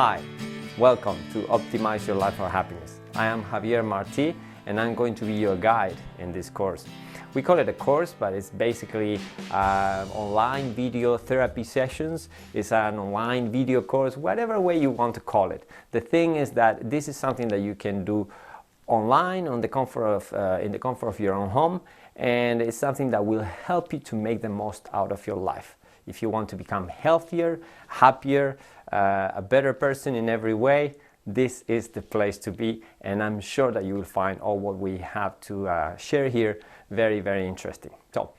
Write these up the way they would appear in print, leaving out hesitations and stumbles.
Hi, welcome to Optimize Your Life for Happiness. I am Javier Marti and I'm going to be your guide in this course. We call it a course, but it's basically online video therapy sessions. It's an online video course, whatever way you want to call it. The thing is that this is something that you can do online on the comfort of, in the comfort of your own home, and it's something that will help you to make the most out of your life. If you want to become healthier, happier, a better person in every way, this is the place to be, and I'm sure that you will find all what we have to share here very, very interesting. So,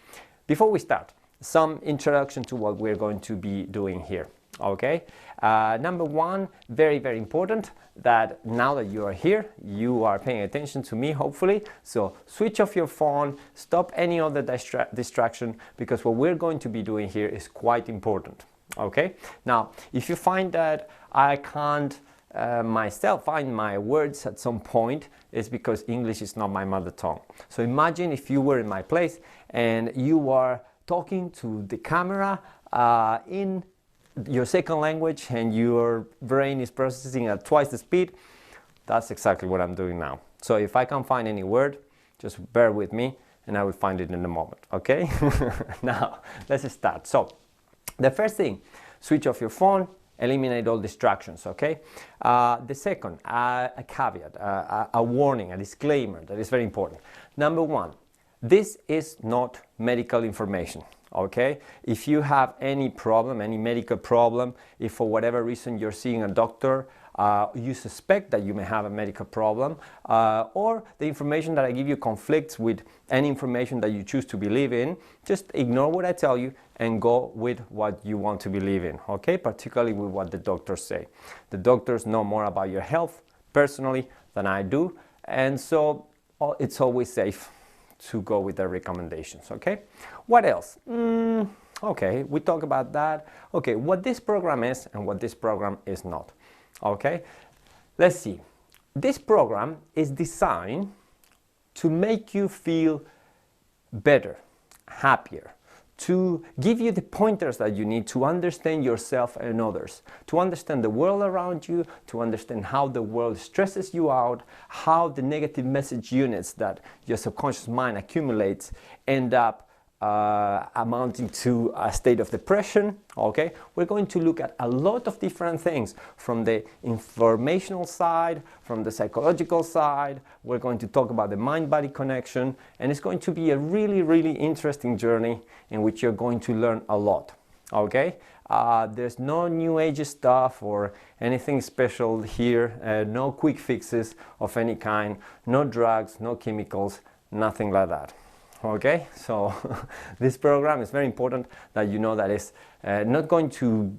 before we start, some introduction to what we're going to be doing here. Okay, number one, very, very important, that now that you are here, you are paying attention to me, hopefully. So switch off your phone, stop any other distraction, because what we're going to be doing here is quite important. Okay, now if you find that I can't myself find my words at some point, it's because English is not my mother tongue. So imagine if you were in my place and you are talking to the camera in your second language and your brain is processing at twice the speed. That's exactly what I'm doing now. So if I can't find any word, just bear with me and I will find it in a moment, okay? Now, let's start. So, the first thing, switch off your phone, eliminate all distractions, okay? The second, a caveat, a warning, a disclaimer that is very important. Number one, this is not medical information. Okay, if you have any problem, any medical problem, if for whatever reason you're seeing a doctor, you suspect that you may have a medical problem, or the information that I give you conflicts with any information that you choose to believe in, just ignore what I tell you and go with what you want to believe in, okay? Particularly with what the doctors say. The doctors know more about your health personally than I do, and so it's always safe to go with their recommendations, okay? What else? Okay, we talk about that. Okay, what this program is and what this program is not, okay? Let's see. This program is designed to make you feel better, happier, to give you the pointers that you need to understand yourself and others, to understand the world around you, to understand how the world stresses you out, how the negative message units that your subconscious mind accumulates end up amounting to a state of depression, okay? We're going to look at a lot of different things from the informational side, from the psychological side. We're going to talk about the mind-body connection, and it's going to be a really, really interesting journey in which you're going to learn a lot, okay? There's no new age stuff or anything special here, no quick fixes of any kind, no drugs, no chemicals, nothing like that. Okay, so this program is very important that you know that it's not going to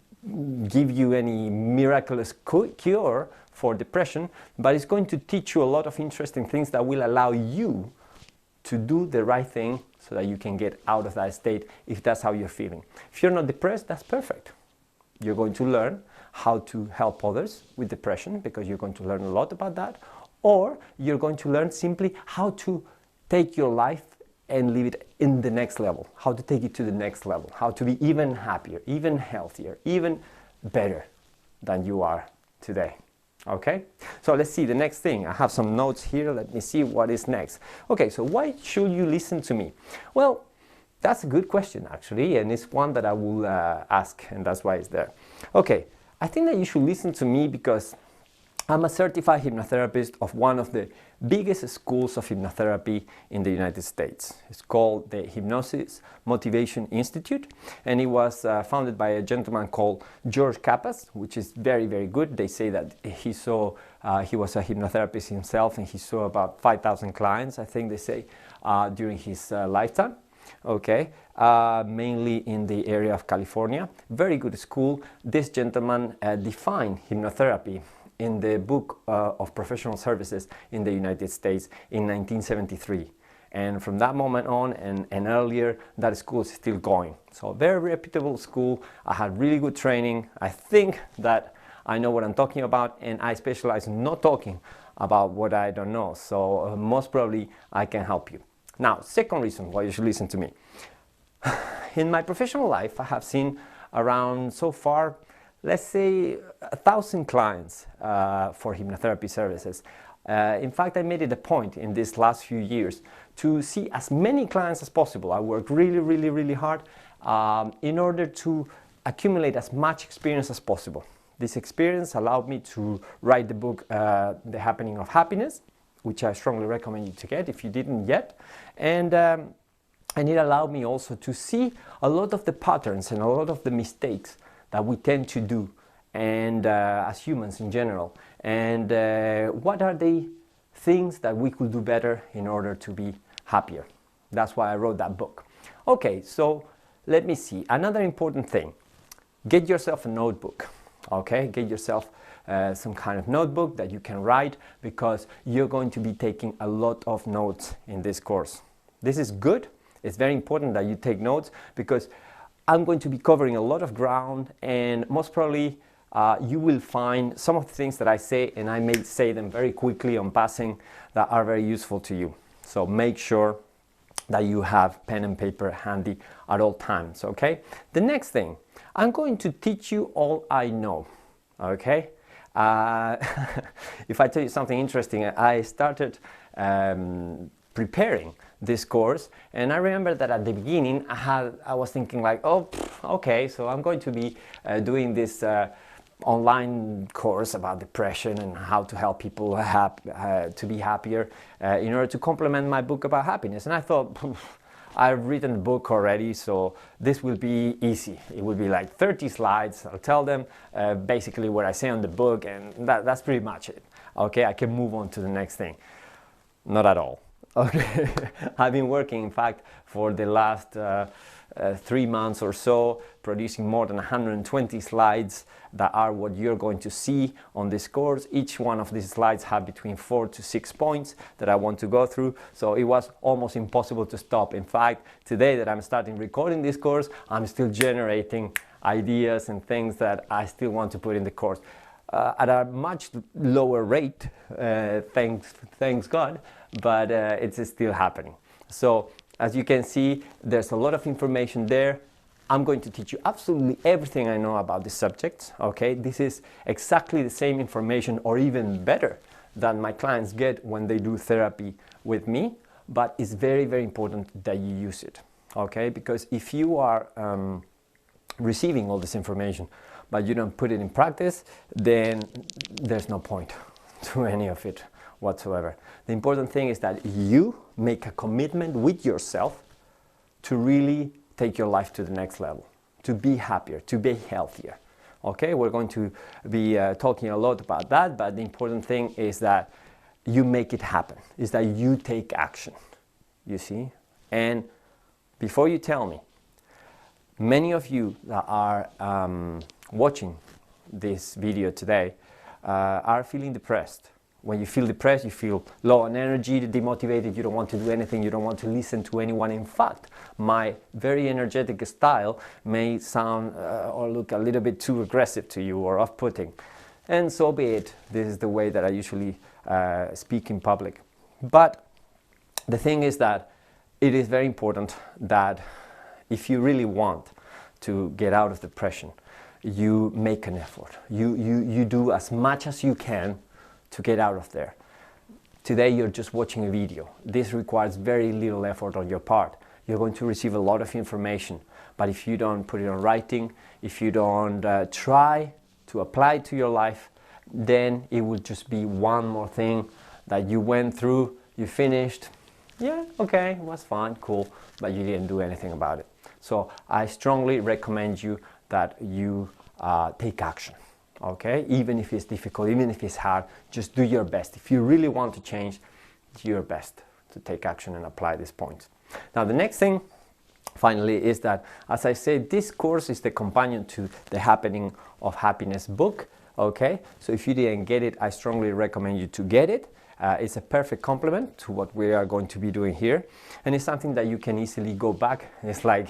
give you any miraculous cure for depression, but it's going to teach you a lot of interesting things that will allow you to do the right thing so that you can get out of that state if that's how you're feeling. If you're not depressed, that's perfect. You're going to learn how to help others with depression because you're going to learn a lot about that, or you're going to learn simply how to take your life and leave it in the next level, how to take it to the next level, how to be even happier, even healthier, even better than you are today. Okay, so let's see the next thing. I have some notes here. Let me see what is next. Okay, so why should you listen to me? Well, that's a good question actually, and it's one that I will ask, and that's why it's there. Okay, I think that you should listen to me because I'm a certified hypnotherapist of one of the biggest schools of hypnotherapy in the United States. It's called the Hypnosis Motivation Institute, and it was founded by a gentleman called George Kappas, which is very, very good. They say that he was a hypnotherapist himself, and he saw about 5,000 clients, I think they say, during his lifetime. Okay, mainly in the area of California. Very good school. This gentleman defined hypnotherapy in the Book of Professional Services in the United States in 1973. And from that moment on and earlier, that school is still going. So very reputable school. I had really good training. I think that I know what I'm talking about, and I specialize in not talking about what I don't know. So most probably I can help you. Now, second reason why you should listen to me. In my professional life, I have seen around so far let's say 1,000 clients for hypnotherapy services. In fact, I made it a point in these last few years to see as many clients as possible. I worked really hard in order to accumulate as much experience as possible. This experience allowed me to write the book, The Happening of Happiness, which I strongly recommend you to get if you didn't yet. And it allowed me also to see a lot of the patterns and a lot of the mistakes that we tend to do, and as humans in general. And what are the things that we could do better in order to be happier? That's why I wrote that book. Okay, so let me see. Another important thing, get yourself a notebook. Okay, get yourself some kind of notebook that you can write, because you're going to be taking a lot of notes in this course. This is good. It's very important that you take notes, because I'm going to be covering a lot of ground, and most probably you will find some of the things that I say, and I may say them very quickly on passing, that are very useful to you. So make sure that you have pen and paper handy at all times, okay? The next thing, I'm going to teach you all I know, okay? If I tell you something interesting, I started preparing this course, and I remember that at the beginning I was thinking like, oh, okay, so I'm going to be doing this online course about depression and how to help people to be happier in order to complement my book about happiness. And I thought, I've written the book already, so this will be easy. It will be like 30 slides. I'll tell them basically what I say on the book, and that's pretty much it. Okay, I can move on to the next thing. Not at all. Okay, I've been working, in fact, for the last 3 months or so, producing more than 120 slides that are what you're going to see on this course. Each one of these slides have between 4 to 6 points that I want to go through, so it was almost impossible to stop. In fact, today that I'm starting recording this course, I'm still generating ideas and things that I still want to put in the course. At a much lower rate, thanks God, but it's still happening. So as you can see, there's a lot of information there. I'm going to teach you absolutely everything I know about this subject, okay? This is exactly the same information, or even better, than my clients get when they do therapy with me, but it's very important that you use it, okay? Because if you are receiving all this information, but you don't put it in practice, then there's no point to any of it whatsoever. The important thing is that you make a commitment with yourself to really take your life to the next level, to be happier, to be healthier. Okay, we're going to be talking a lot about that, but the important thing is that you make it happen, is that you take action, you see? And before you tell me, many of you that are watching this video today are feeling depressed. When you feel depressed, you feel low on energy, demotivated, you don't want to do anything, you don't want to listen to anyone. In fact, my very energetic style may sound or look a little bit too aggressive to you or off-putting. And so be it. This is the way that I usually speak in public. But the thing is that it is very important that if you really want to get out of depression, you make an effort. You do as much as you can to get out of there. Today you're just watching a video. This requires very little effort on your part. You're going to receive a lot of information, but if you don't put it on writing, if you don't try to apply it to your life, then it will just be one more thing that you went through, you finished, yeah, okay, it was fine, cool, but you didn't do anything about it. So I strongly recommend you that you take action. Okay, even if it's difficult, even if it's hard, just do your best. If you really want to change, do your best to take action and apply these points. Now, the next thing, finally, is that, as I said, this course is the companion to the Happening of Happiness book. Okay, so if you didn't get it, I strongly recommend you to get it. It's a perfect complement to what we are going to be doing here, and it's something that you can easily go back. It's like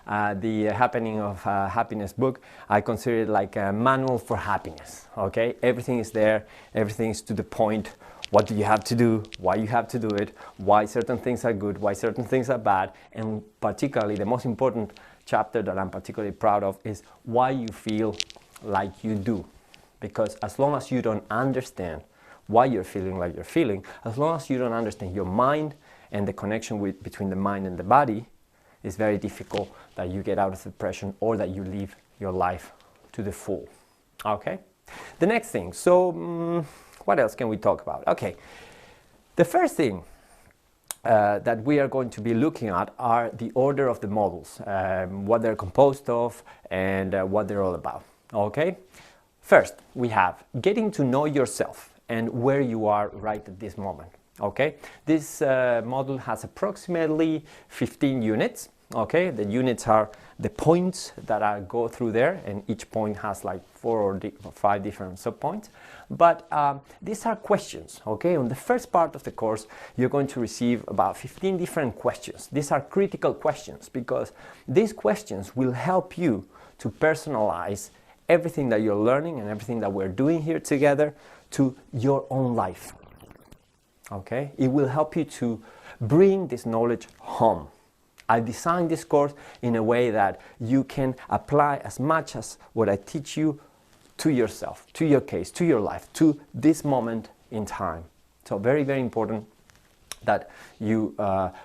the Happening of Happiness book. I consider it like a manual for happiness. Okay, everything is there, everything is to the point. What do you have to do, why you have to do it, why certain things are good, why certain things are bad, and particularly the most important chapter that I'm particularly proud of is why you feel like you do. Because as long as you don't understand why you're feeling like you're feeling, as long as you don't understand your mind and the connection between the mind and the body, it's very difficult that you get out of depression or that you live your life to the full. Okay? The next thing, so what else can we talk about? Okay, the first thing that we are going to be looking at are the order of the models, what they're composed of, and what they're all about. Okay? First, we have getting to know yourself and where you are right at this moment. Okay? This model has approximately 15 units. Okay? The units are the points that I go through there, and each point has like 4 or 5 different subpoints. But these are questions, okay? On the first part of the course, you're going to receive about 15 different questions. These are critical questions because these questions will help you to personalize everything that you're learning and everything that we're doing here together to your own life, okay? It will help you to bring this knowledge home. I designed this course in a way that you can apply as much as what I teach you to yourself, to your case, to your life, to this moment in time. So very, very important that you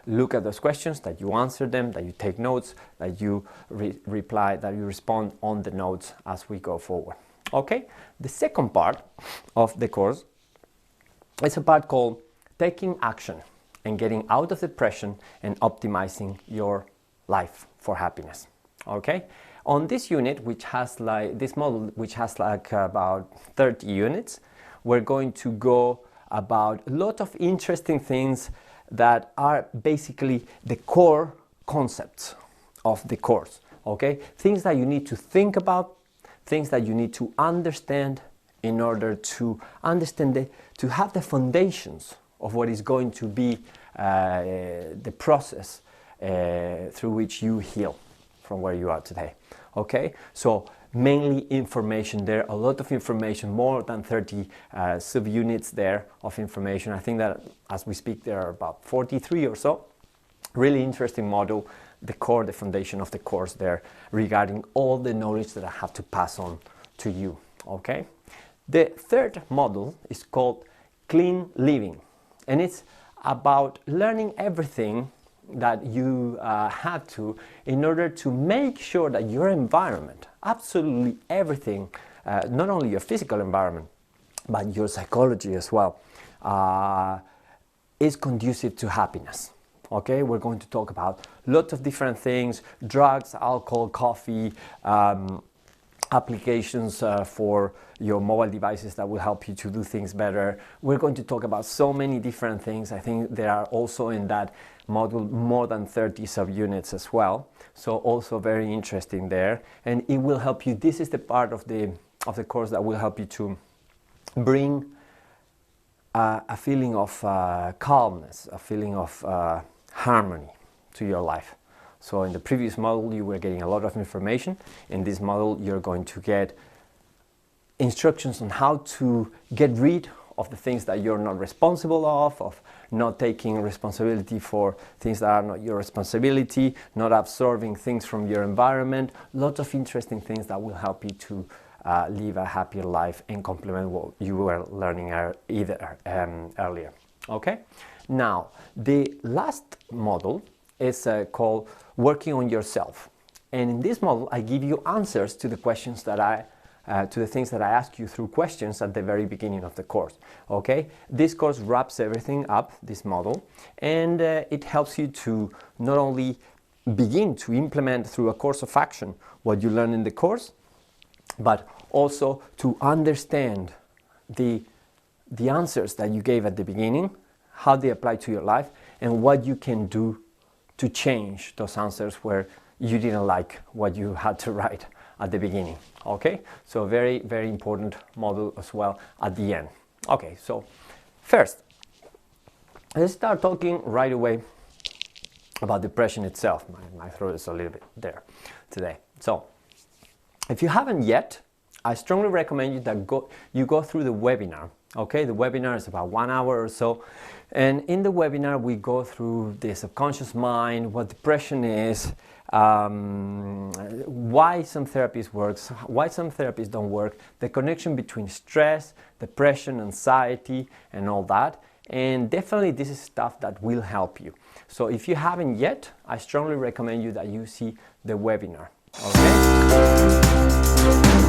look at those questions, that you answer them, that you take notes, that you reply, that you respond on the notes as we go forward. Okay? The second part of the course is a part called Taking Action and Getting Out of Depression and Optimizing Your Life for Happiness. Okay? On this unit, which has like this model, which has like about 30 units, we're going to go about a lot of interesting things that are basically the core concepts of the course. Okay? Things that you need to think about, things that you need to understand in order to understand to have the foundations of what is going to be the process through which you heal from where you are today. Okay, so mainly information there, a lot of information, more than 30 subunits there of information. I think that as we speak there are about 43 or so. Really interesting model, the core, the foundation of the course there regarding all the knowledge that I have to pass on to you. Okay, the third model is called Clean Living, and it's about learning everything that you have to in order to make sure that your environment, absolutely everything, not only your physical environment, but your psychology as well, is conducive to happiness. Okay, we're going to talk about lots of different things, drugs, alcohol, coffee, applications for your mobile devices that will help you to do things better. We're going to talk about so many different things. I think there are also in that module more than 30 subunits as well. So also very interesting there. And it will help you, this is the part of the course that will help you to bring a feeling of calmness, a feeling of harmony to your life. So in the previous model, you were getting a lot of information. In this model, you're going to get instructions on how to get rid of the things that you're not responsible of not taking responsibility for things that are not your responsibility, not absorbing things from your environment. Lots of interesting things that will help you to live a happier life and complement what you were learning earlier. Okay? Now, the last model is called Working on Yourself. And in this model, I give you answers to the questions that to the things that I ask you through questions at the very beginning of the course. Okay? This course wraps everything up, this model, and it helps you to not only begin to implement through a course of action what you learn in the course, but also to understand the answers that you gave at the beginning, how they apply to your life, and what you can do to change those answers where you didn't like what you had to write at the beginning. Okay, so very, very important model as well at the end. Okay, so first, let's start talking right away about depression itself. My throat is a little bit there today. So if you haven't yet, I strongly recommend you that you go through the webinar. Okay, the webinar is about 1 hour or so, and in the webinar we go through the subconscious mind, what depression is, why some therapies works, why some therapies don't work, the connection between stress, depression, anxiety, and all that. And definitely this is stuff that will help you. So if you haven't yet, I strongly recommend you that you see the webinar. Okay?